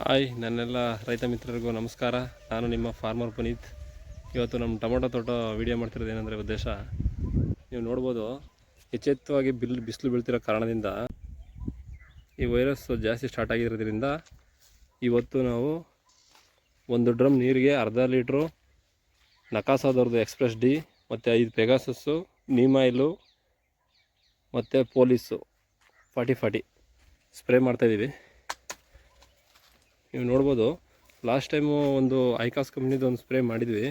Hi ನನ್ನೆಲ್ಲ ರೈತ ಮಿತ್ರರಿಗೂ ನಮಸ್ಕಾರ. ನಾನು ನಿಮ್ಮ ಫಾರ್ಮರ್ ಪುನೀತ್. ಇವತ್ತು ನಮ್ಮ ಟೊಮೊಟೊ ತೋಟ ವೀಡಿಯೋ ಮಾಡ್ತಿರೋದು ಏನಂದರೆ ಉದ್ದೇಶ, ನೀವು ನೋಡ್ಬೋದು ಎಚ್ಚೆತ್ತವಾಗಿ ಬಿಸಿಲು ಬೀಳ್ತಿರೋ ಕಾರಣದಿಂದ ಈ ವೈರಸ್ ಜಾಸ್ತಿ ಸ್ಟಾರ್ಟ್ ಆಗಿರೋದ್ರಿಂದ ಇವತ್ತು ನಾವು ಒಂದು ಡ್ರಮ್ ನೀರಿಗೆ ಅರ್ಧ ಲೀಟ್ರು ನಕಾಸಾದವ್ರದ್ದು ಎಕ್ಸ್ಪ್ರೆಸ್ ಡಿ ಮತ್ತು 5 ಪೆಗಾಸಸ್ಸು, ನೀಮಾಯಿಲು ಮತ್ತು ಪೊಲೀಸು 40 ಸ್ಪ್ರೇ ಮಾಡ್ತಾಯಿದ್ದೀವಿ. ನೀವು ನೋಡ್ಬೋದು, ಲಾಸ್ಟ್ ಟೈಮು ಒಂದು ಐಕಾಸ್ ಕಂಪ್ನಿದು ಒಂದು ಸ್ಪ್ರೇ ಮಾಡಿದ್ವಿ.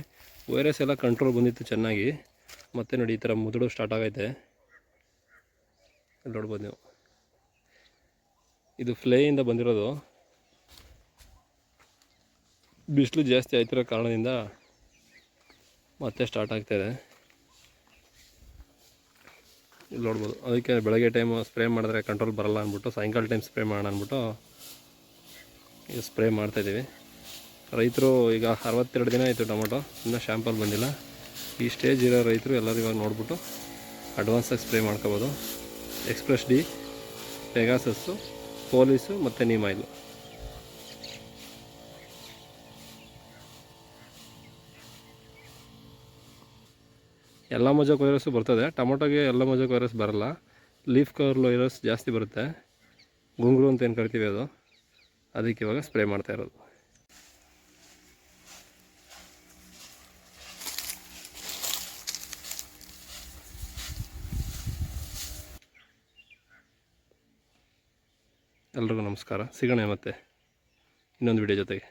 ವೈರಸ್ ಎಲ್ಲ ಕಂಟ್ರೋಲ್ ಬಂದಿತ್ತು ಚೆನ್ನಾಗಿ. ಮತ್ತು ನೋಡಿ ಈ ಥರ ಮುದುಡು ಸ್ಟಾರ್ಟ್ ಆಗೈತೆ, ನೋಡ್ಬೋದು ನೀವು. ಇದು ಫ್ಲೇಯಿಂದ ಬಂದಿರೋದು. ಬಿಸಿಲು ಜಾಸ್ತಿ ಆಯ್ತಿರೋ ಕಾರಣದಿಂದ ಮತ್ತೆ ಸ್ಟಾರ್ಟ್ ಆಗ್ತಾಯಿದೆ. ಇಲ್ಲಿ ನೋಡ್ಬೋದು, ಅದಕ್ಕೆ ಬೆಳಗ್ಗೆ ಟೈಮು ಸ್ಪ್ರೇ ಮಾಡಿದ್ರೆ ಕಂಟ್ರೋಲ್ ಬರಲ್ಲ ಅಂದ್ಬಿಟ್ಟು ಸಾಯಂಕಾಲ ಟೈಮ್ ಸ್ಪ್ರೇ ಮಾಡೋಣ ಅಂದ್ಬಿಟ್ಟು ಈಗ ಸ್ಪ್ರೇ ಮಾಡ್ತಾಯಿದ್ದೀವಿ. ರೈತರು ಈಗ 62 ದಿನ ಆಯಿತು ಟೊಮೊಟೊ, ಇನ್ನೂ ಶ್ಯಾಂಪಲ್ ಬಂದಿಲ್ಲ. ಈ ಸ್ಟೇಜ್ ಇರೋ ರೈತರು ಎಲ್ಲರೂ ಇವಾಗ ನೋಡ್ಬಿಟ್ಟು ಅಡ್ವಾನ್ಸಾಗಿ ಸ್ಪ್ರೇ ಮಾಡ್ಕೋಬೋದು. ಎಕ್ಸ್ಪ್ರೆಸ್ ಡಿ, ಪೆಗಾಸಸ್ಸು, ಪೊಲೀಸು ಮತ್ತು ನೀಮಾಯಿಲು. ಎಲ್ಲ ಮೊಜಾಕ್ ವೈರಸ್ಸು ಬರ್ತದೆ. ಟೊಮೊಟೊಗೆ ಎಲ್ಲ ಮೊಜಾಕ್ ವೈರಸ್ ಬರಲ್ಲ, ಲೀಫ್ ಕರ್ಲ್ ವೈರಸ್ ಜಾಸ್ತಿ ಬರುತ್ತೆ. ಗುಂಗುರು ಅಂತ ಏನು ಕರಿತೀವಿ ಅದು, ಅದಕ್ಕೆ ಇವಾಗ ಸ್ಪ್ರೇ ಮಾಡ್ತಾ ಇರೋದು. ಎಲ್ರಿಗೂ ನಮಸ್ಕಾರ. ಸಿಗೋಣ ಮತ್ತೆ ಇನ್ನೊಂದು ವಿಡಿಯೋ ಜೊತೆಗೆ.